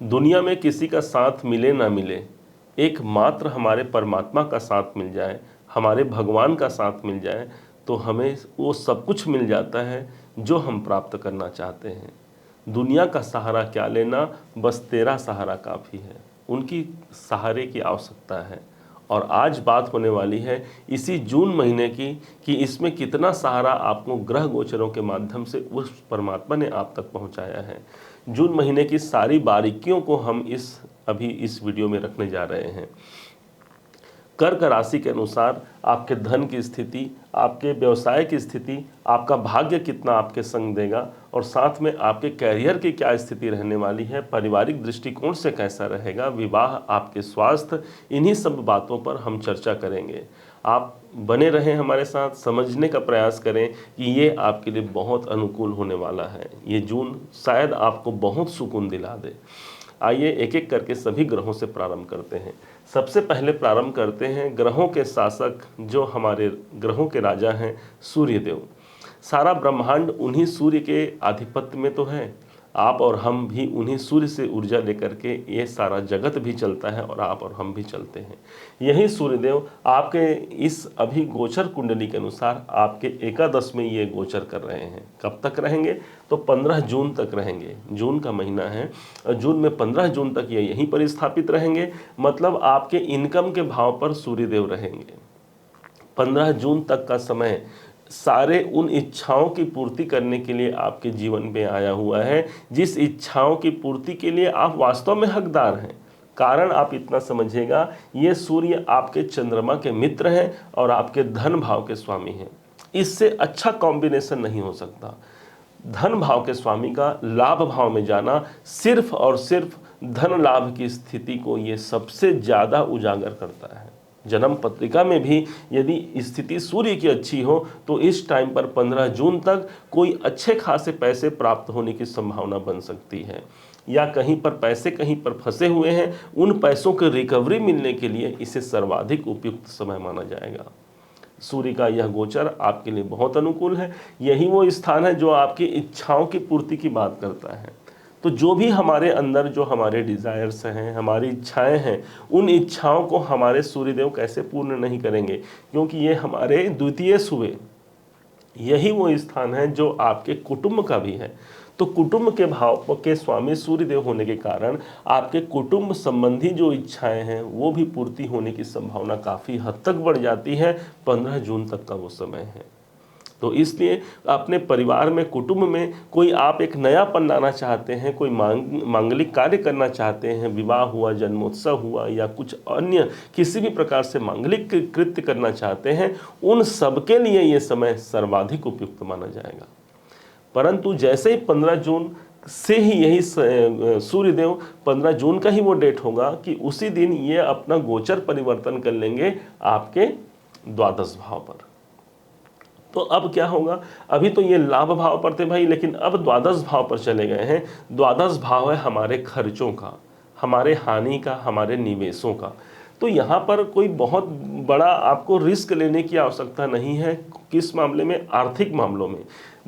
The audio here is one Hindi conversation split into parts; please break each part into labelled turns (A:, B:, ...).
A: दुनिया में किसी का साथ मिले ना मिले, एकमात्र हमारे परमात्मा का साथ मिल जाए, हमारे भगवान का साथ मिल जाए, तो हमें वो सब कुछ मिल जाता है जो हम प्राप्त करना चाहते हैं। दुनिया का सहारा क्या लेना, बस तेरा सहारा काफ़ी है। उनकी सहारे की आवश्यकता है। और आज बात होने वाली है इसी जून महीने की कि इसमें कितना सहारा आपको ग्रह गोचरों के माध्यम से उस परमात्मा ने आप तक पहुंचाया है। जून महीने की सारी बारीकियों को हम अभी इस वीडियो में रखने जा रहे हैं। कर्क राशि के अनुसार आपके धन की स्थिति, आपके व्यवसाय की स्थिति, आपका भाग्य कितना आपके संग देगा और साथ में आपके कैरियर की क्या स्थिति रहने वाली है, पारिवारिक दृष्टिकोण से कैसा रहेगा, विवाह, आपके स्वास्थ्य, इन्हीं सब बातों पर हम चर्चा करेंगे। आप बने रहें हमारे साथ, समझने का प्रयास करें कि ये आपके लिए बहुत अनुकूल होने वाला है। ये जून शायद आपको बहुत सुकून दिला दे। आइए एक एक करके सभी ग्रहों से प्रारंभ करते हैं। सबसे पहले प्रारंभ करते हैं ग्रहों के शासक, जो हमारे ग्रहों के राजा हैं, सूर्यदेव। सारा ब्रह्मांड उन्हीं सूर्य के आधिपत्य में तो है। आप और हम भी उन्हीं सूर्य से ऊर्जा लेकर के ये सारा जगत भी चलता है और आप और हम भी चलते हैं। यही सूर्यदेव आपके इस अभी गोचर कुंडली के अनुसार आपके एकादश में ये गोचर कर रहे हैं। कब तक रहेंगे? तो 15 जून तक रहेंगे। जून का महीना है, जून में 15 जून तक ये यहीं पर स्थापित रहेंगे। मतलब आपके इनकम के भाव पर सूर्यदेव रहेंगे। 15 जून तक का समय सारे उन इच्छाओं की पूर्ति करने के लिए आपके जीवन में आया हुआ है, जिस इच्छाओं की पूर्ति के लिए आप वास्तव में हकदार हैं। कारण आप इतना समझिएगा, ये सूर्य आपके चंद्रमा के मित्र हैं और आपके धन भाव के स्वामी हैं। इससे अच्छा कॉम्बिनेशन नहीं हो सकता। धन भाव के स्वामी का लाभ भाव में जाना सिर्फ और सिर्फ धन लाभ की स्थिति को ये सबसे ज़्यादा उजागर करता है। जन्म पत्रिका में भी यदि स्थिति सूर्य की अच्छी हो तो इस टाइम पर 15 जून तक कोई अच्छे खासे पैसे प्राप्त होने की संभावना बन सकती है, या कहीं पर पैसे कहीं पर फंसे हुए हैं, उन पैसों की रिकवरी मिलने के लिए इसे सर्वाधिक उपयुक्त समय माना जाएगा। सूर्य का यह गोचर आपके लिए बहुत अनुकूल है। यही वो स्थान है जो आपकी इच्छाओं की पूर्ति की बात करता है। तो जो भी हमारे अंदर जो हमारे डिज़ायर्स हैं, हमारी इच्छाएं हैं, उन इच्छाओं को हमारे सूर्यदेव कैसे पूर्ण नहीं करेंगे, क्योंकि ये हमारे द्वितीय सूर्य, यही वो स्थान है जो आपके कुटुंब का भी है। तो कुटुंब के भाव के स्वामी सूर्यदेव होने के कारण आपके कुटुंब संबंधी जो इच्छाएं हैं वो भी पूर्ति होने की संभावना काफ़ी हद तक बढ़ जाती है। 15 जून तक का वो समय है। तो इसलिए अपने परिवार में, कुटुंब में कोई आप एक नयापन लाना चाहते हैं, कोई मांगलिक कार्य करना चाहते हैं, विवाह हुआ, जन्मोत्सव हुआ, या कुछ अन्य किसी भी प्रकार से मांगलिक कृत्य करना चाहते हैं, उन सबके लिए ये समय सर्वाधिक उपयुक्त माना जाएगा। परंतु जैसे ही 15 जून से ही यही सूर्यदेव 15 जून का ही वो डेट होगा कि उसी दिन ये अपना गोचर परिवर्तन कर लेंगे आपके द्वादश भाव पर। तो अब क्या होगा? अभी तो ये लाभ भाव पर थे भाई, लेकिन अब द्वादश भाव पर चले गए हैं। द्वादश भाव है हमारे खर्चों का, हमारे हानि का, हमारे निवेशों का। तो यहाँ पर कोई बहुत बड़ा आपको रिस्क लेने की आवश्यकता नहीं है। किस मामले में? आर्थिक मामलों में।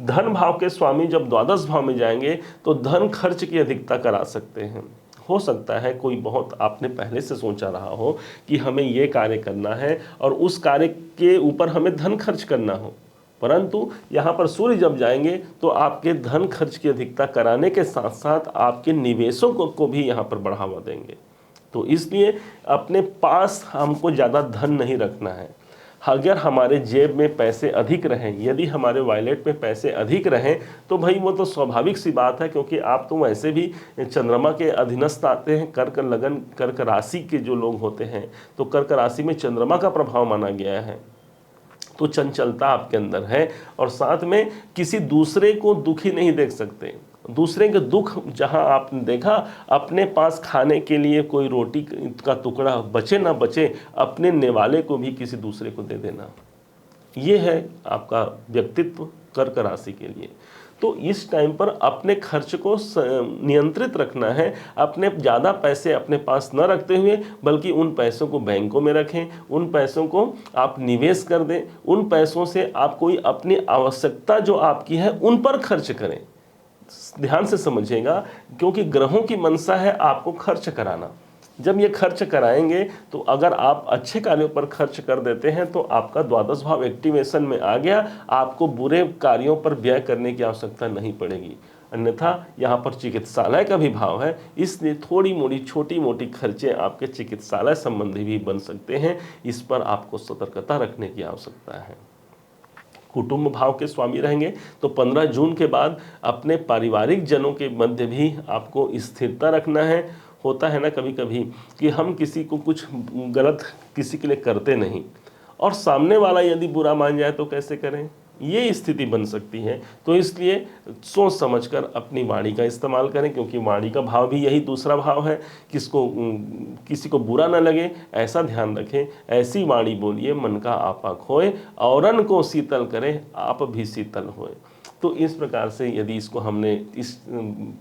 A: धन भाव के स्वामी जब द्वादश भाव में जाएंगे तो धन खर्च की अधिकता करा सकते हैं। हो सकता है कोई बहुत आपने पहले से सोचा रहा हो कि हमें ये कार्य करना है और उस कार्य के ऊपर हमें धन खर्च करना हो, परंतु यहाँ पर सूर्य जब जाएंगे तो आपके धन खर्च की अधिकता कराने के साथ साथ आपके निवेशों को भी यहाँ पर बढ़ावा देंगे। तो इसलिए अपने पास हमको ज़्यादा धन नहीं रखना है। अगर हमारे जेब में पैसे अधिक रहें, यदि हमारे वॉलेट में पैसे अधिक रहें, तो भाई वो तो स्वाभाविक सी बात है, क्योंकि आप तो वैसे भी चंद्रमा के अधीनस्थ आते हैं। कर्क लगन, कर्क राशि के जो लोग होते हैं, तो कर्क राशि में चंद्रमा का प्रभाव माना गया है। तो चंचलता आपके अंदर है और साथ में किसी दूसरे को दुखी नहीं देख सकते। दूसरे के दुख जहां आपने देखा, अपने पास खाने के लिए कोई रोटी का टुकड़ा बचे ना बचे, अपने नेवाले को भी किसी दूसरे को दे देना, ये है आपका व्यक्तित्व कर्क राशि के लिए। तो इस टाइम पर अपने खर्च को नियंत्रित रखना है। अपने ज़्यादा पैसे अपने पास न रखते हुए, बल्कि उन पैसों को बैंकों में रखें, उन पैसों को आप निवेश कर दें, उन पैसों से आप कोई अपनी आवश्यकता जो आपकी है उन पर खर्च करें। ध्यान से समझिएगा, क्योंकि ग्रहों की मंशा है आपको खर्च कराना। जब ये खर्च कराएंगे तो अगर आप अच्छे कार्यों पर खर्च कर देते हैं तो आपका द्वादश भाव एक्टिवेशन में आ गया, आपको बुरे कार्यों पर व्यय करने की आवश्यकता नहीं पड़ेगी। अन्यथा यहाँ पर चिकित्सालय का भी भाव है, इसलिए थोड़ी मोड़ी छोटी मोटी खर्चे आपके चिकित्सालय संबंधी भी बन सकते हैं। इस पर आपको सतर्कता रखने की आवश्यकता है। कुटुंब भाव के स्वामी रहेंगे तो 15 जून के बाद अपने पारिवारिक जनों के मध्य भी आपको स्थिरता रखना है। होता है ना कभी कभी कि हम किसी को कुछ गलत किसी के लिए करते नहीं, और सामने वाला यदि बुरा मान जाए तो कैसे करें, ये स्थिति बन सकती है। तो इसलिए सोच समझकर अपनी वाणी का इस्तेमाल करें, क्योंकि वाणी का भाव भी यही दूसरा भाव है, किसी को बुरा ना लगे ऐसा ध्यान रखें। ऐसी वाणी बोलिए मन का आपा खोए, औरन को शीतल करे आप भी शीतल होए। तो इस प्रकार से यदि इसको हमने इस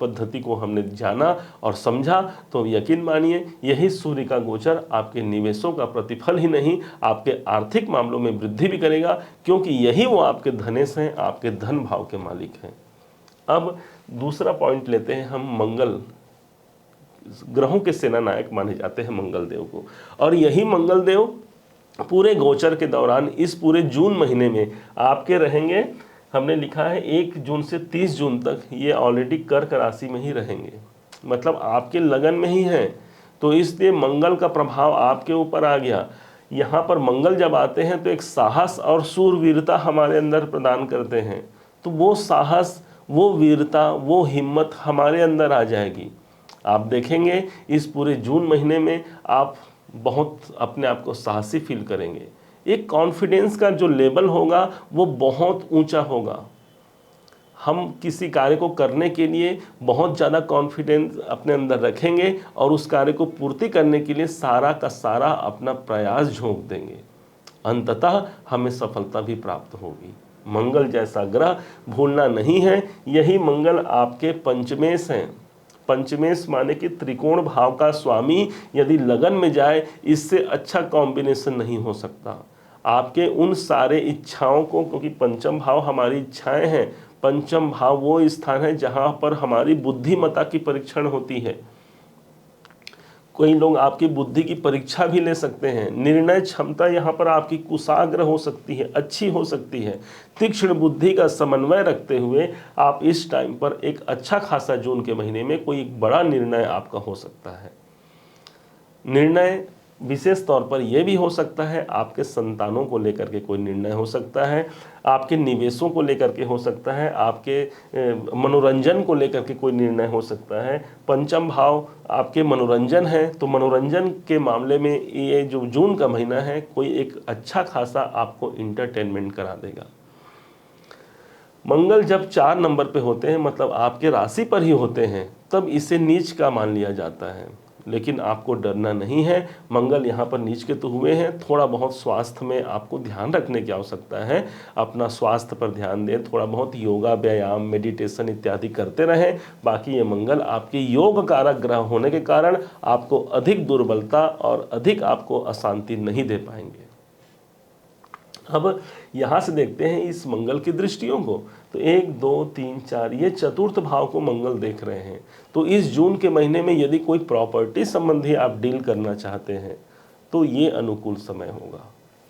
A: पद्धति को हमने जाना और समझा तो यकीन मानिए यही सूर्य का गोचर आपके निवेशों का प्रतिफल ही नहीं, आपके आर्थिक मामलों में वृद्धि भी करेगा, क्योंकि यही वो आपके धनेश हैं, आपके धन भाव के मालिक हैं। अब दूसरा पॉइंट लेते हैं हम मंगल। ग्रहों के सेना नायक माने जाते हैं मंगल देव को, और यही मंगल देव पूरे गोचर के दौरान इस पूरे जून महीने में आपके रहेंगे। हमने लिखा है 1 जून से 30 जून तक ये ऑलरेडी कर्क राशि में ही रहेंगे, मतलब आपके लगन में ही हैं। तो इसलिए मंगल का प्रभाव आपके ऊपर आ गया। यहाँ पर मंगल जब आते हैं तो एक साहस और शूरवीरता हमारे अंदर प्रदान करते हैं, तो वो साहस, वो वीरता, वो हिम्मत हमारे अंदर आ जाएगी। आप देखेंगे इस पूरे जून महीने में आप बहुत अपने आप को साहसी फील करेंगे। एक कॉन्फिडेंस का जो लेवल होगा वो बहुत ऊंचा होगा। हम किसी कार्य को करने के लिए बहुत ज़्यादा कॉन्फिडेंस अपने अंदर रखेंगे और उस कार्य को पूर्ति करने के लिए सारा का सारा अपना प्रयास झोंक देंगे। अंततः हमें सफलता भी प्राप्त होगी। मंगल जैसा ग्रह भूलना नहीं है। यही मंगल आपके पंचमेश हैं। पंचमेश माने कि त्रिकोण भाव का स्वामी यदि लगन में जाए, इससे अच्छा कॉम्बिनेशन नहीं हो सकता। आपके उन सारे इच्छाओं को, क्योंकि पंचम भाव हमारी इच्छाएं हैं, पंचम भाव वो स्थान है जहां पर हमारी बुद्धिमत्ता की परीक्षण होती है। कोई लोग आपकी बुद्धि की परीक्षा भी ले सकते हैं। निर्णय क्षमता यहाँ पर आपकी कुशाग्र हो सकती है, अच्छी हो सकती है। तीक्ष्ण बुद्धि का समन्वय रखते हुए आप इस टाइम पर एक अच्छा खासा जून के महीने में कोई एक बड़ा निर्णय आपका हो सकता है। निर्णय विशेष तौर पर यह भी हो सकता है, आपके संतानों को लेकर के कोई निर्णय हो सकता है, आपके निवेशों को लेकर के हो सकता है, आपके मनोरंजन को लेकर के कोई निर्णय हो सकता है। पंचम भाव आपके मनोरंजन है, तो मनोरंजन के मामले में ये जो जून का महीना है कोई एक अच्छा खासा आपको इंटरटेनमेंट करा देगा। मंगल जब 4 नंबर पे होते हैं, मतलब आपके राशि पर ही होते हैं, तब इसे नीच का मान लिया जाता है। लेकिन आपको डरना नहीं है। मंगल यहाँ पर नीच के तो हुए हैं, थोड़ा बहुत स्वास्थ्य में आपको ध्यान रखने की आवश्यकता है। अपना स्वास्थ्य पर ध्यान दें, थोड़ा बहुत योगा, व्यायाम, मेडिटेशन इत्यादि करते रहें। बाकी ये मंगल आपके योग कारक ग्रह होने के कारण आपको अधिक दुर्बलता और अधिक आपको अशांति नहीं दे पाएंगे। अब यहाँ से देखते हैं इस मंगल की दृष्टियों को। तो 1 2 3 4 ये चतुर्थ भाव को मंगल देख रहे हैं। तो इस जून के महीने में यदि कोई प्रॉपर्टी संबंधी आप डील करना चाहते हैं तो ये अनुकूल समय होगा।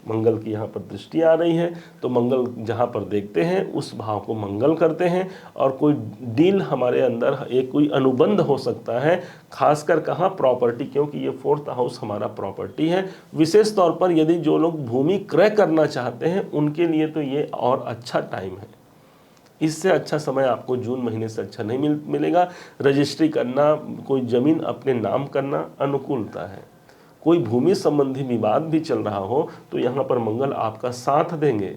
A: मंगल की यहाँ पर दृष्टि आ रही है, तो मंगल जहाँ पर देखते हैं उस भाव को मंगल करते हैं, और कोई डील हमारे अंदर एक कोई अनुबंध हो सकता है, खासकर कहाँ प्रॉपर्टी, क्योंकि ये 4th हाउस हमारा प्रॉपर्टी है। विशेष तौर पर यदि जो लोग भूमि क्रय करना चाहते हैं उनके लिए तो ये और अच्छा टाइम है। इससे अच्छा समय आपको जून महीने से अच्छा नहीं मिलेगा। रजिस्ट्री करना, कोई ज़मीन अपने नाम करना अनुकूलता है। कोई भूमि संबंधी विवाद भी चल रहा हो तो यहाँ पर मंगल आपका साथ देंगे।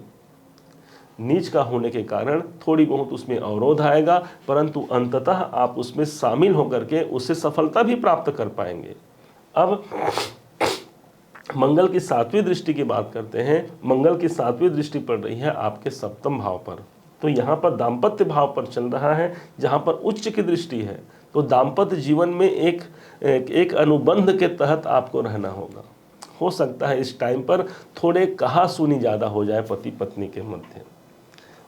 A: नीच का होने के कारण थोड़ी बहुत उसमें अवरोध आएगा, परंतु अंततः आप उसमें शामिल होकर के उससे सफलता भी प्राप्त कर पाएंगे। अब मंगल की 7वीं दृष्टि की बात करते हैं। मंगल की 7वीं दृष्टि पड़ रही है आपके 7म भाव पर। तो यहाँ पर दाम्पत्य भाव पर चल रहा है, जहाँ पर उच्च की दृष्टि है। तो दाम्पत्य जीवन में एक अनुबंध के तहत आपको रहना होगा। हो सकता है इस टाइम पर थोड़े कहा सुनी ज़्यादा हो जाए पति पत्नी के मध्य।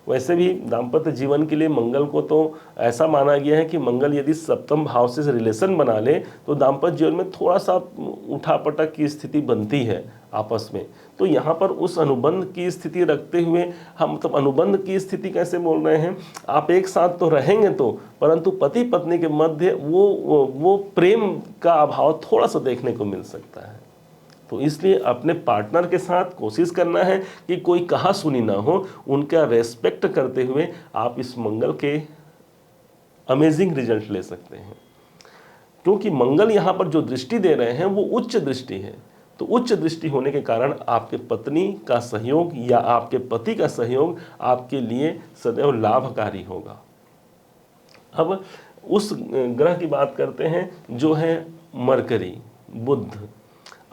A: वैसे भी दाम्पत्य जीवन के लिए मंगल को तो ऐसा माना गया है कि मंगल यदि सप्तम भाव से रिलेशन बना ले तो दाम्पत्य जीवन में थोड़ा सा उठापटक की स्थिति बनती है आपस में। तो यहाँ पर उस अनुबंध की स्थिति रखते हुए हम मतलब अनुबंध की स्थिति कैसे बोल रहे हैं, आप एक साथ तो रहेंगे तो, परंतु पति पत्नी के मध्य वो प्रेम का अभाव थोड़ा सा देखने को मिल सकता है। तो इसलिए अपने पार्टनर के साथ कोशिश करना है कि कोई कहा सुनी ना हो, उनका रेस्पेक्ट करते हुए आप इस मंगल के अमेजिंग रिजल्ट ले सकते हैं। क्योंकि मंगल यहाँ पर जो दृष्टि दे रहे हैं वो उच्च दृष्टि है, तो उच्च दृष्टि होने के कारण आपके पत्नी का सहयोग या आपके पति का सहयोग आपके लिए सदैव लाभकारी होगा। अब उस ग्रह की बात करते हैं जो है मरकरी, बुध,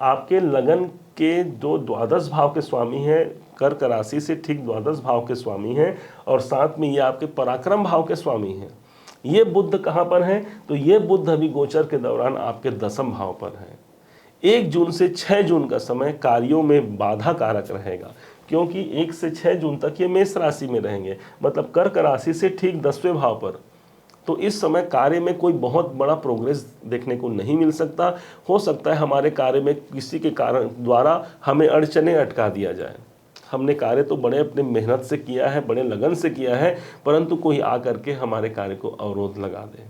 A: आपके लगन के जो द्वादश भाव के स्वामी हैं, कर्क राशि से ठीक द्वादश भाव के स्वामी हैं, और साथ में ये आपके पराक्रम भाव के स्वामी हैं। ये बुध कहाँ पर है, तो ये बुध अभी गोचर के दौरान आपके दसम भाव पर है। 1 जून से 6 जून का समय कार्यों में बाधा कारक रहेगा, क्योंकि 1 से 6 जून तक ये मेष राशि में रहेंगे, मतलब कर्क राशि से ठीक 10वें भाव पर। तो इस समय कार्य में कोई बहुत बड़ा प्रोग्रेस देखने को नहीं मिल सकता। हो सकता है हमारे कार्य में किसी के कारण द्वारा हमें अड़चने अटका दिया जाए। हमने कार्य तो बड़े अपने मेहनत से किया है, बड़े लगन से किया है, परंतु कोई आकर के हमारे कार्य को अवरोध लगा दे।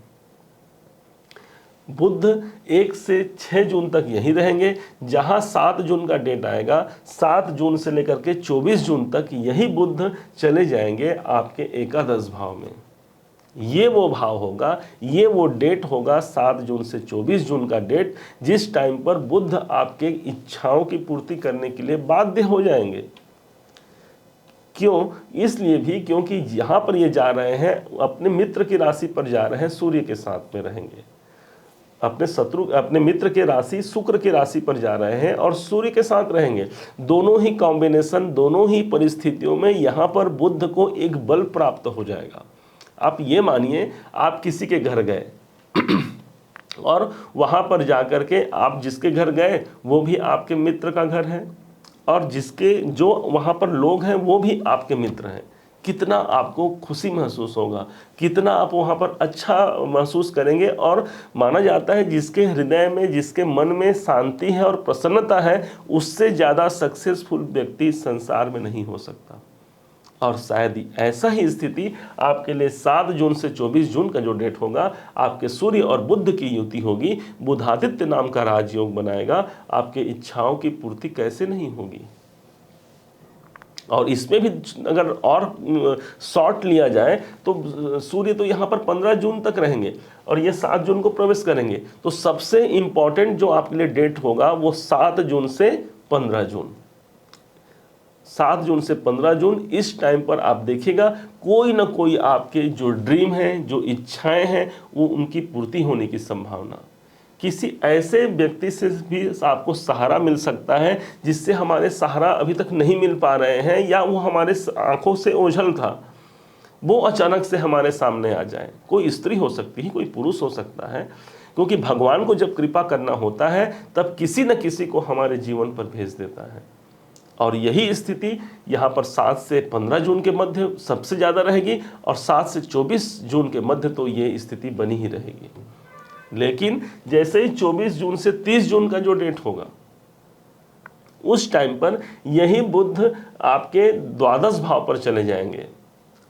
A: बुध 1 से 6 जून तक यही रहेंगे। जहां 7 जून का डेट आएगा, 7 जून से लेकर के 24 जून तक यही बुध चले जाएंगे आपके एकादश भाव में। ये वो भाव होगा, ये वो डेट होगा 7 जून से 24 जून का डेट, जिस टाइम पर बुध आपके इच्छाओं की पूर्ति करने के लिए बाध्य हो जाएंगे। क्यों? इसलिए भी क्योंकि यहाँ पर ये जा रहे हैं, अपने मित्र की राशि पर जा रहे हैं, सूर्य के साथ में रहेंगे। अपने मित्र के राशि शुक्र की राशि पर जा रहे हैं और सूर्य के साथ रहेंगे। दोनों ही कॉम्बिनेशन, दोनों ही परिस्थितियों में यहाँ पर बुध को एक बल प्राप्त हो जाएगा। आप ये मानिए, आप किसी के घर गए और वहाँ पर जाकर के आप जिसके घर गए वो भी आपके मित्र का घर है, और जिसके जो वहाँ पर लोग हैं वो भी आपके मित्र हैं। कितना आपको खुशी महसूस होगा, कितना आप वहाँ पर अच्छा महसूस करेंगे। और माना जाता है जिसके हृदय में, जिसके मन में शांति है और प्रसन्नता है, उससे ज़्यादा सक्सेसफुल व्यक्ति संसार में नहीं हो सकता। और शायद ऐसा ही स्थिति आपके लिए 7 जून से 24 जून का जो डेट होगा, आपके सूर्य और बुध की युति होगी। बुधादित्य नाम का राजयोग बनाएगा। आपके इच्छाओं की पूर्ति कैसे नहीं होगी। और इसमें भी अगर और शॉर्ट लिया जाए तो सूर्य तो यहाँ पर 15 जून तक रहेंगे और ये 7 जून को प्रवेश करेंगे। तो सबसे इंपॉर्टेंट जो आपके लिए डेट होगा वो 7 जून से 15 जून। 7 जून से 15 जून, इस टाइम पर आप देखिएगा कोई ना कोई आपके जो ड्रीम हैं, जो इच्छाएं हैं, वो उनकी पूर्ति होने की संभावना। किसी ऐसे व्यक्ति से भी आपको सहारा मिल सकता है जिससे हमारे सहारा अभी तक नहीं मिल पा रहे हैं, या वो हमारे आंखों से ओझल था, वो अचानक से हमारे सामने आ जाए। कोई स्त्री हो सकती है, कोई पुरुष हो सकता है, क्योंकि भगवान को जब कृपा करना होता है तब किसी न किसी को हमारे जीवन पर भेज देता है। और यही स्थिति यहाँ पर 7 से 15 जून के मध्य सबसे ज़्यादा रहेगी, और 7 से 24 जून के मध्य तो ये स्थिति बनी ही रहेगी। लेकिन जैसे ही 24 जून से 30 जून का जो डेट होगा, उस टाइम पर यही बुध आपके द्वादश भाव पर चले जाएंगे,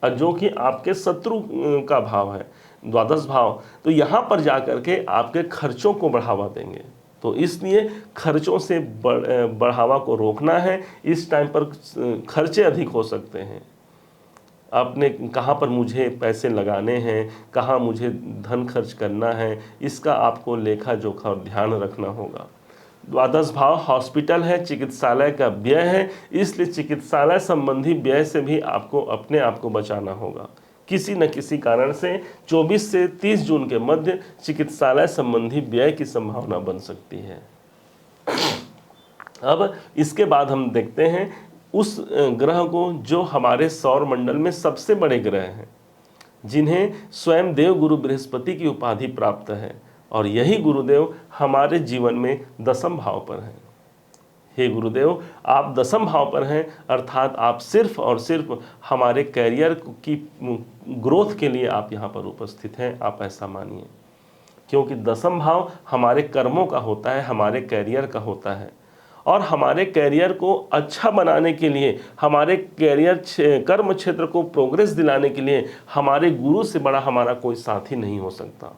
A: और जो कि आपके शत्रु का भाव है, द्वादश भाव। तो यहाँ पर जाकर के आपके खर्चों को बढ़ावा देंगे। तो इसलिए खर्चों से बढ़ावा को रोकना है। इस टाइम पर खर्चे अधिक हो सकते हैं। आपने कहाँ पर मुझे पैसे लगाने हैं, कहाँ मुझे धन खर्च करना है, इसका आपको लेखा जोखा और ध्यान रखना होगा। द्वादश भाव हॉस्पिटल है, चिकित्सालय का व्यय है, इसलिए चिकित्सालय संबंधी व्यय से भी आपको अपने आप को बचाना होगा। किसी न किसी कारण से 24 से 30 जून के मध्य चिकित्सालय संबंधी व्यय की संभावना बन सकती है। अब इसके बाद हम देखते हैं उस ग्रह को जो हमारे सौर मंडल में सबसे बड़े ग्रह हैं, जिन्हें स्वयं देव गुरु बृहस्पति की उपाधि प्राप्त है, और यही गुरुदेव हमारे जीवन में दसम भाव पर हैं। हे गुरुदेव, आप दसम भाव पर हैं, अर्थात आप सिर्फ और सिर्फ हमारे कैरियर की ग्रोथ के लिए आप यहाँ पर उपस्थित हैं, आप ऐसा मानिए। क्योंकि दसम भाव हमारे कर्मों का होता है, हमारे कैरियर का होता है, और हमारे कैरियर को अच्छा बनाने के लिए, हमारे कैरियर कर्म क्षेत्र को प्रोग्रेस दिलाने के लिए हमारे गुरु से बड़ा हमारा कोई साथी नहीं हो सकता।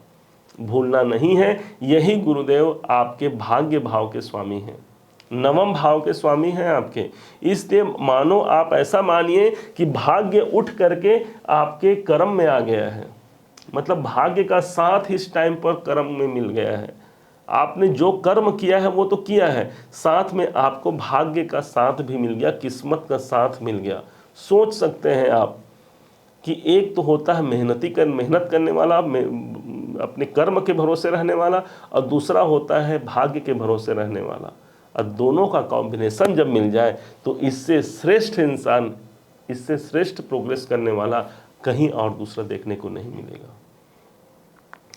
A: भूलना नहीं है, यही गुरुदेव आपके भाग्य भाव के स्वामी हैं, नवम भाव के स्वामी हैं आपके। इसलिए मानो आप ऐसा मानिए कि भाग्य उठ करके आपके कर्म में आ गया है, मतलब भाग्य का साथ इस टाइम पर कर्म में मिल गया है। आपने जो कर्म किया है वो तो किया है, साथ में आपको भाग्य का साथ भी मिल गया, किस्मत का साथ मिल गया। सोच सकते हैं आप कि एक तो होता है मेहनत करने वाला, अपने कर्म के भरोसे रहने वाला, और दूसरा होता है भाग्य के भरोसे रहने वाला। और दोनों का कॉम्बिनेशन जब मिल जाए तो इससे श्रेष्ठ इंसान, इससे श्रेष्ठ प्रोग्रेस करने वाला कहीं और दूसरा देखने को नहीं मिलेगा।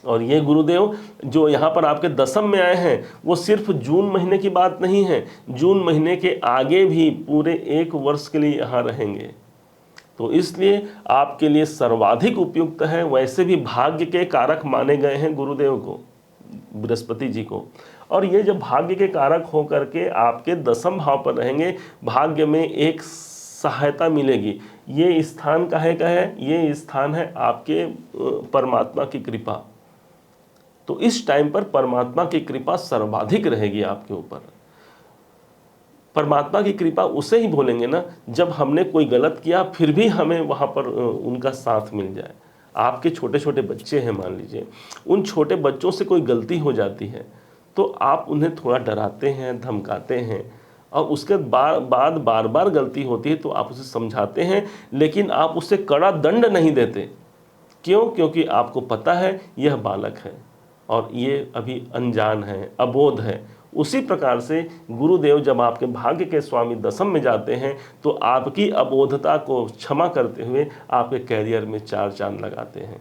A: और ये गुरुदेव जो यहाँ पर आपके दसम में आए हैं, वो सिर्फ जून महीने की बात नहीं है, जून महीने के आगे भी पूरे 1 वर्ष के लिए यहाँ रहेंगे। तो इसलिए आपके लिए सर्वाधिक उपयुक्त है। वैसे भी भाग्य के कारक माने गए हैं गुरुदेव को, बृहस्पति जी को, और ये जब भाग्य के कारक हो करके आपके दसम भाव पर रहेंगे, भाग्य में एक सहायता मिलेगी। ये स्थान काहे का है? ये स्थान है आपके परमात्मा की कृपा। तो इस टाइम पर परमात्मा की कृपा सर्वाधिक रहेगी आपके ऊपर। परमात्मा की कृपा उसे ही बोलेंगे ना जब हमने कोई गलत किया फिर भी हमें वहाँ पर उनका साथ मिल जाए। आपके छोटे छोटे बच्चे हैं, मान लीजिए, उन छोटे बच्चों से कोई गलती हो जाती है तो आप उन्हें थोड़ा डराते हैं, धमकाते हैं, और उसके बाद बार बार गलती होती है तो आप उसे समझाते हैं, लेकिन आप उसे कड़ा दंड नहीं देते। क्यों? क्योंकि आपको पता है यह बालक है और ये अभी अनजान है, अबोध है। उसी प्रकार से गुरुदेव जब आपके भाग्य के स्वामी दसम में जाते हैं तो आपकी अबोधता को क्षमा करते हुए आपके कैरियर में 4 चांद लगाते हैं।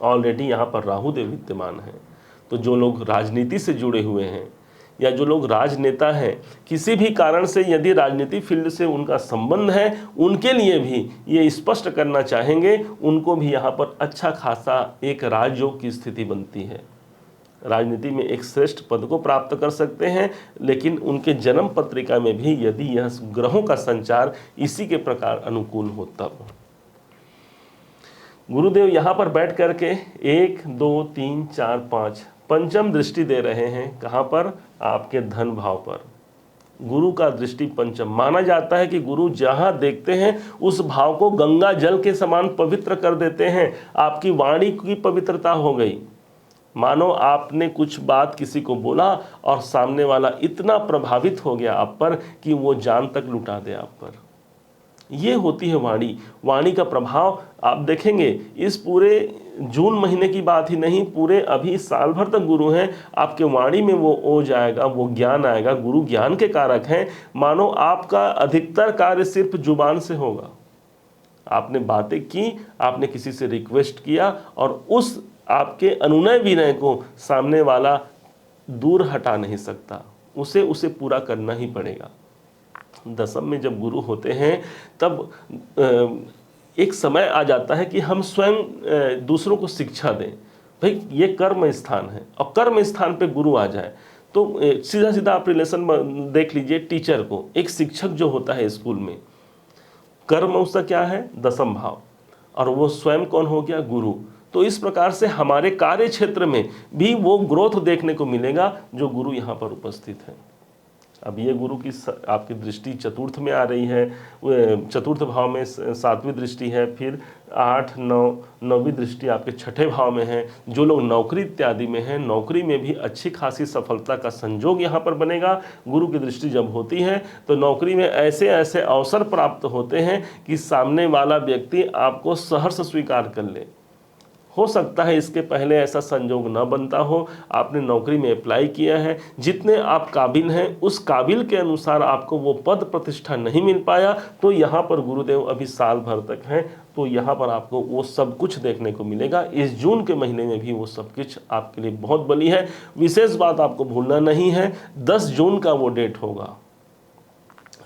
A: ऑलरेडी यहाँ पर राहु देव विद्यमान है। तो जो लोग राजनीति से जुड़े हुए हैं या जो लोग राजनेता हैं, किसी भी कारण से यदि राजनीति फील्ड से उनका संबंध है, उनके लिए भी ये स्पष्ट करना चाहेंगे, उनको भी यहाँ पर अच्छा खासा एक राजयोग की स्थिति बनती है। राजनीति में एक श्रेष्ठ पद को प्राप्त कर सकते हैं, लेकिन उनके जन्म पत्रिका में भी यदि यह ग्रहों का संचार इसी के प्रकार अनुकूल हो तब। गुरुदेव यहाँ पर बैठ करके 1 2 3 4 5 पंचम दृष्टि दे रहे हैं। कहाँ पर? आपके धन भाव पर। गुरु का दृष्टि पंचम माना जाता है कि गुरु जहाँ देखते हैं उस भाव को गंगा जल के समान पवित्र कर देते हैं। आपकी वाणी की पवित्रता हो गई। मानो आपने कुछ बात किसी को बोला और सामने वाला इतना प्रभावित हो गया आप पर कि वो जान तक लुटा दे आप पर। ये होती है वाणी। वाणी का प्रभाव आप देखेंगे इस पूरे जून महीने की बात ही नहीं, पूरे अभी साल भर तक गुरु हैं, आपके वाणी में वो ओ जाएगा, वो ज्ञान आएगा। गुरु ज्ञान के कारक हैं। मानो आपका अधिकतर कार्य सिर्फ जुबान से होगा। आपने बातें की, आपने किसी से रिक्वेस्ट किया और उस आपके अनुनय विनय को सामने वाला दूर हटा नहीं सकता, उसे पूरा करना ही पड़ेगा। दसम में जब गुरु होते हैं तब एक समय आ जाता है कि हम स्वयं दूसरों को शिक्षा दें। भाई ये कर्म स्थान है और कर्म स्थान पे गुरु आ जाए तो सीधा सीधा आप रिलेशन देख लीजिए। टीचर को, एक शिक्षक जो होता है स्कूल में, कर्म उसका क्या है? दसम भाव, और वो स्वयं कौन हो गया? गुरु। तो इस प्रकार से हमारे कार्य क्षेत्र में भी वो ग्रोथ देखने को मिलेगा जो गुरु यहाँ पर उपस्थित है। अब ये गुरु की आपकी दृष्टि चतुर्थ में आ रही है, चतुर्थ भाव में 7वीं दृष्टि है, फिर 8 9 9वीं दृष्टि आपके 6ठे भाव में है। जो लोग नौकरी इत्यादि में हैं, नौकरी में भी अच्छी खासी सफलता का संयोग यहाँ पर बनेगा। गुरु की दृष्टि जब होती है तो नौकरी में ऐसे ऐसे अवसर प्राप्त होते हैं कि सामने वाला व्यक्ति आपको सहर्ष स्वीकार कर ले। हो सकता है इसके पहले ऐसा संजोग न बनता हो, आपने नौकरी में अप्लाई किया है, जितने आप काबिल हैं उस काबिल के अनुसार आपको वो पद प्रतिष्ठा नहीं मिल पाया, तो यहाँ पर गुरुदेव अभी साल भर तक हैं, तो यहाँ पर आपको वो सब कुछ देखने को मिलेगा। इस जून के महीने में भी वो सब कुछ आपके लिए बहुत बली है। विशेष बात आपको भूलना नहीं है, 10 जून का वो डेट होगा,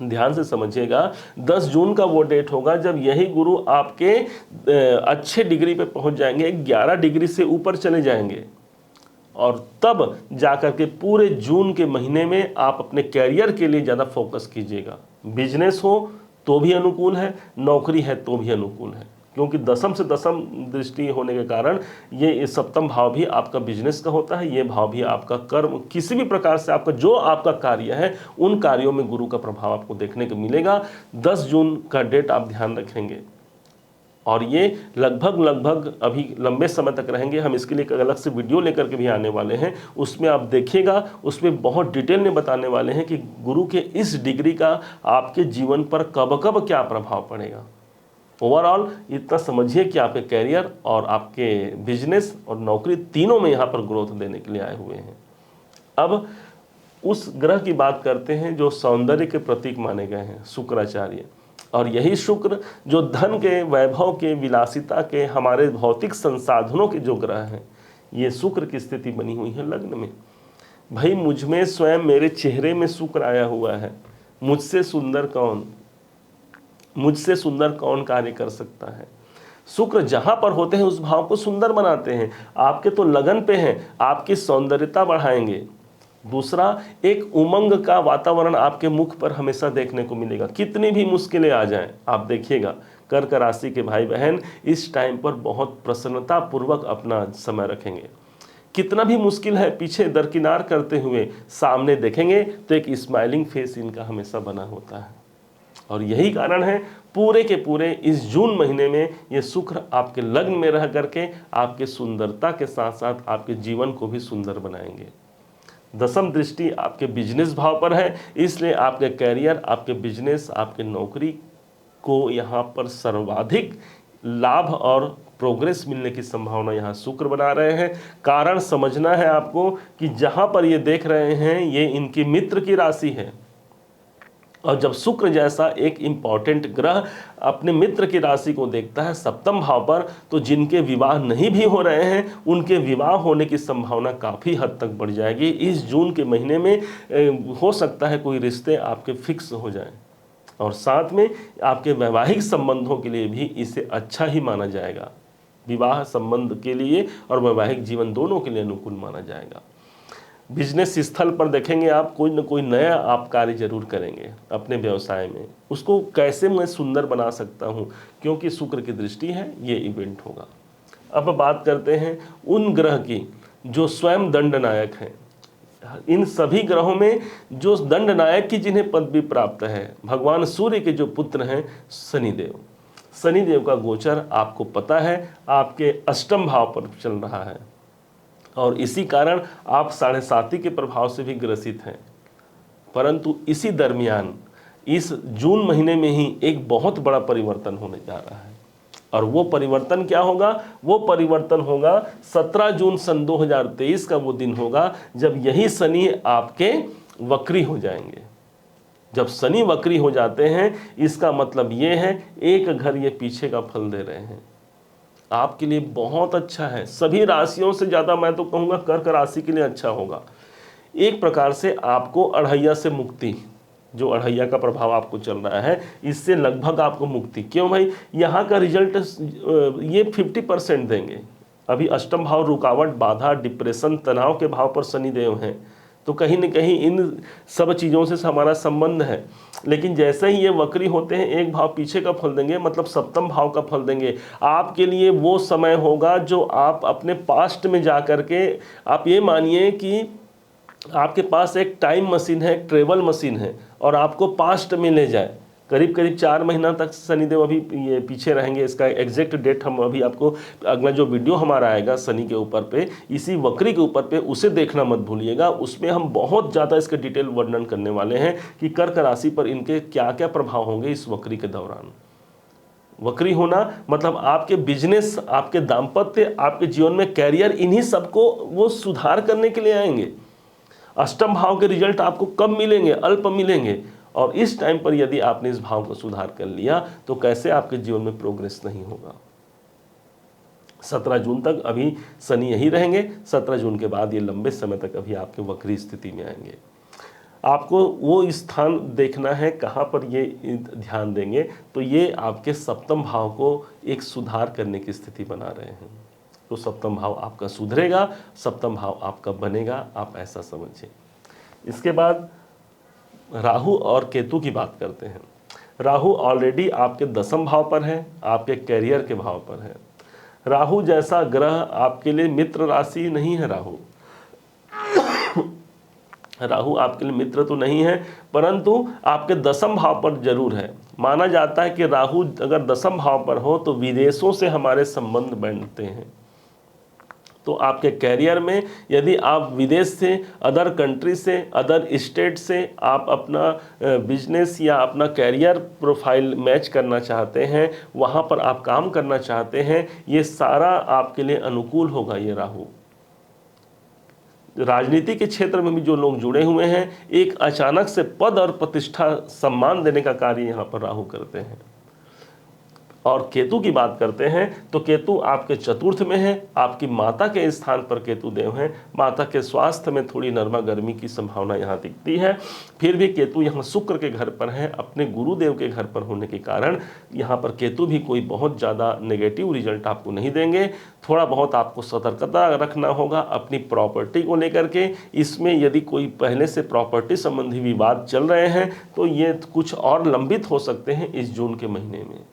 A: ध्यान से समझिएगा, 10 जून का वो डेट होगा जब यही गुरु आपके अच्छे डिग्री पे पहुंच जाएंगे, 11 डिग्री से ऊपर चले जाएंगे, और तब जाकर के पूरे जून के महीने में आप अपने कैरियर के लिए ज़्यादा फोकस कीजिएगा। बिजनेस हो तो भी अनुकूल है, नौकरी है तो भी अनुकूल है, क्योंकि दशम से दशम दृष्टि होने के कारण ये सप्तम भाव भी आपका बिजनेस का होता है, ये भाव भी आपका कर्म, किसी भी प्रकार से आपका जो आपका कार्य है उन कार्यों में गुरु का प्रभाव आपको देखने को मिलेगा। 10 जून का डेट आप ध्यान रखेंगे, और ये लगभग अभी लंबे समय तक रहेंगे। हम इसके लिए एक अलग से वीडियो लेकर के भी आने वाले हैं, उसमें आप देखिएगा, उसमें बहुत डिटेल में बताने वाले हैं कि गुरु के इस डिग्री का आपके जीवन पर कब कब क्या प्रभाव पड़ेगा। ओवरऑल इतना समझिए कि आपके कैरियर और आपके बिजनेस और नौकरी तीनों में यहाँ पर ग्रोथ देने के लिए आए हुए हैं। अब उस ग्रह की बात करते हैं जो सौंदर्य के प्रतीक माने गए हैं, शुक्राचार्य, और यही शुक्र जो धन के, वैभव के, विलासिता के, हमारे भौतिक संसाधनों के जो ग्रह हैं, ये शुक्र की स्थिति बनी हुई है लग्न में। भाई मुझ में स्वयं मेरे चेहरे में शुक्र आया हुआ है, मुझसे सुंदर कौन कार्य कर सकता है। शुक्र जहां पर होते हैं उस भाव को सुंदर बनाते हैं, आपके तो लगन पे हैं, आपकी सौंदर्यता बढ़ाएंगे। दूसरा, एक उमंग का वातावरण आपके मुख पर हमेशा देखने को मिलेगा, कितनी भी मुश्किलें आ जाएं। आप देखिएगा कर्क राशि के भाई बहन इस टाइम पर बहुत प्रसन्नता पूर्वक अपना समय रखेंगे, कितना भी मुश्किल है पीछे दरकिनार करते हुए सामने देखेंगे तो एक स्माइलिंग फेस इनका हमेशा बना होता है। और यही कारण है पूरे के पूरे इस जून महीने में ये शुक्र आपके लग्न में रह करके आपके सुंदरता के साथ साथ आपके जीवन को भी सुंदर बनाएंगे। दशम दृष्टि आपके बिजनेस भाव पर है, इसलिए आपके कैरियर, आपके बिजनेस, आपके नौकरी को यहाँ पर सर्वाधिक लाभ और प्रोग्रेस मिलने की संभावना यहाँ शुक्र बना रहे हैं। कारण समझना है आपको कि जहाँ पर ये देख रहे हैं ये इनकी मित्र की राशि है, और जब शुक्र जैसा एक इंपॉर्टेंट ग्रह अपने मित्र की राशि को देखता है सप्तम भाव पर, तो जिनके विवाह नहीं भी हो रहे हैं उनके विवाह होने की संभावना काफ़ी हद तक बढ़ जाएगी। इस जून के महीने में हो सकता है कोई रिश्ते आपके फिक्स हो जाएं, और साथ में आपके वैवाहिक संबंधों के लिए भी इसे अच्छा ही माना जाएगा। विवाह संबंध के लिए और वैवाहिक जीवन दोनों के लिए अनुकूल माना जाएगा। बिजनेस स्थल पर देखेंगे आप कोई न कोई नया आप कार्य जरूर करेंगे अपने व्यवसाय में, उसको कैसे मैं सुंदर बना सकता हूँ, क्योंकि शुक्र की दृष्टि है, ये इवेंट होगा। अब बात करते हैं उन ग्रह की जो स्वयं दंडनायक हैं। इन सभी ग्रहों में जो दंडनायक की जिन्हें पदवी प्राप्त है, भगवान सूर्य के जो पुत्र हैं शनिदेव। शनिदेव का गोचर आपको पता है आपके अष्टम भाव पर चल रहा है, और इसी कारण आप 7.5 के प्रभाव से भी ग्रसित हैं। परंतु इसी दरमियान इस जून महीने में ही एक बहुत बड़ा परिवर्तन होने जा रहा है, और वो परिवर्तन क्या होगा? वो परिवर्तन होगा 17 जून सन 2023 का वो दिन होगा जब यही शनि आपके वक्री हो जाएंगे। जब शनि वक्री हो जाते हैं इसका मतलब ये है एक घर ये पीछे का फल दे रहे हैं, आपके लिए बहुत अच्छा है। सभी राशियों से ज़्यादा मैं तो कहूँगा कर्क राशि के लिए अच्छा होगा। एक प्रकार से आपको अढ़ैया से मुक्ति, जो अढ़ैया का प्रभाव आपको चल रहा है इससे लगभग आपको मुक्ति। क्यों भाई? यहाँ का रिजल्ट ये 50% देंगे। अभी अष्टम भाव रुकावट, बाधा, डिप्रेशन, तनाव के भाव पर शनिदेव हैं, तो कहीं न कहीं इन सब चीज़ों से हमारा संबंध है। लेकिन जैसे ही ये वक्री होते हैं एक भाव पीछे का फल देंगे, मतलब सप्तम भाव का फल देंगे। आपके लिए वो समय होगा जो आप अपने पास्ट में जा कर के, आप ये मानिए कि आपके पास एक टाइम मशीन है, एक ट्रेवल मशीन है, और आपको पास्ट में ले जाए। करीब 4 महीना तक शनिदेव अभी ये पीछे रहेंगे। इसका एग्जैक्ट डेट हम अभी आपको अगला जो वीडियो हमारा आएगा शनि के ऊपर पे, इसी वक्री के ऊपर पे, उसे देखना मत भूलिएगा। उसमें हम बहुत ज़्यादा इसके डिटेल वर्णन करने वाले हैं कि कर्क राशि पर इनके क्या क्या प्रभाव होंगे इस वक्री के दौरान। वक्री होना मतलब आपके बिजनेस, आपके दाम्पत्य, आपके जीवन में कैरियर, इन्हीं सबको वो सुधार करने के लिए आएंगे। अष्टम भाव के रिजल्ट आपको कम मिलेंगे, अल्प मिलेंगे, और इस टाइम पर यदि आपने इस भाव को सुधार कर लिया तो कैसे आपके जीवन में प्रोग्रेस नहीं होगा। 17 जून तक अभी शनि यही रहेंगे, 17 जून के बाद ये लंबे समय तक अभी आपके वक्री स्थिति में आएंगे। आपको वो स्थान देखना है कहाँ पर ये ध्यान देंगे, तो ये आपके सप्तम भाव को एक सुधार करने की स्थिति बना रहे हैं। तो सप्तम भाव आपका सुधरेगा, सप्तम भाव आपका बनेगा, आप ऐसा समझिए। इसके बाद राहु और केतु की बात करते हैं। राहु ऑलरेडी आपके दसम भाव पर है, आपके कैरियर के भाव पर है। राहु जैसा ग्रह आपके लिए मित्र राशि नहीं है। राहु आपके लिए मित्र तो नहीं है, परंतु आपके दसम भाव पर जरूर है। माना जाता है कि राहु अगर दसम भाव पर हो तो विदेशों से हमारे संबंध बनते हैं। तो आपके कैरियर में यदि आप विदेश से, अदर कंट्री से, अदर स्टेट से आप अपना बिजनेस या अपना कैरियर प्रोफाइल मैच करना चाहते हैं, वहाँ पर आप काम करना चाहते हैं, ये सारा आपके लिए अनुकूल होगा। ये राहु राजनीति के क्षेत्र में भी जो लोग जुड़े हुए हैं, एक अचानक से पद और प्रतिष्ठा, सम्मान देने का कार्य यहाँ पर राहु करते हैं। और केतु की बात करते हैं तो केतु आपके चतुर्थ में है, आपकी माता के स्थान पर केतु देव हैं। माता के स्वास्थ्य में थोड़ी नरमा गर्मी की संभावना यहाँ दिखती है। फिर भी केतु यहाँ शुक्र के घर पर है, अपने गुरुदेव के घर पर होने के कारण यहाँ पर केतु भी कोई बहुत ज़्यादा नेगेटिव रिजल्ट आपको नहीं देंगे। थोड़ा बहुत आपको सतर्कता रखना होगा अपनी प्रॉपर्टी को लेकर के। इसमें यदि कोई पहले से प्रॉपर्टी संबंधी विवाद चल रहे हैं तो ये कुछ और लंबित हो सकते हैं इस जून के महीने में।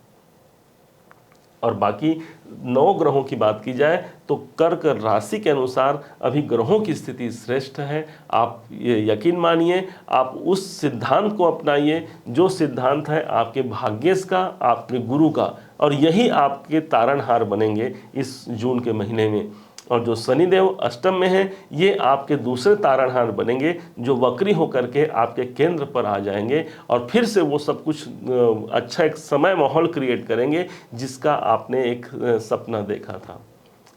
A: और बाकी 9 ग्रहों की बात की जाए तो कर्क राशि के अनुसार अभी ग्रहों की स्थिति श्रेष्ठ है। आप ये यकीन मानिए, आप उस सिद्धांत को अपनाइए जो सिद्धांत है आपके भाग्येश का, आपके गुरु का, और यही आपके तारणहार बनेंगे इस जून के महीने में। और जो शनिदेव अष्टम में है, ये आपके दूसरे तारणहार बनेंगे जो वक्री होकर के आपके केंद्र पर आ जाएंगे और फिर से वो सब कुछ अच्छा एक समय माहौल क्रिएट करेंगे जिसका आपने एक सपना देखा था।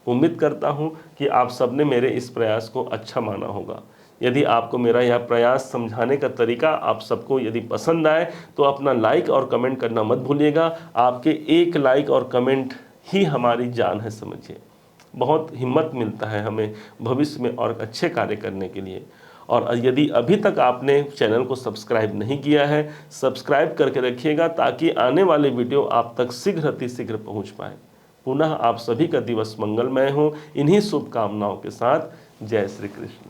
A: उम्मीद करता हूँ कि आप सबने मेरे इस प्रयास को अच्छा माना होगा। यदि आपको मेरा यह प्रयास समझाने का तरीका आप सबको यदि पसंद आए तो अपना लाइक और कमेंट करना मत भूलिएगा। आपके एक लाइक और कमेंट ही हमारी जान है, समझिए। बहुत हिम्मत मिलता है हमें भविष्य में और अच्छे कार्य करने के लिए। और यदि अभी तक आपने चैनल को सब्सक्राइब नहीं किया है, सब्सक्राइब करके रखिएगा ताकि आने वाले वीडियो आप तक शीघ्र अतिशीघ्र पहुंच पाए। पुनः आप सभी का दिवस मंगलमय हो। इन्हीं शुभकामनाओं के साथ जय श्री कृष्ण।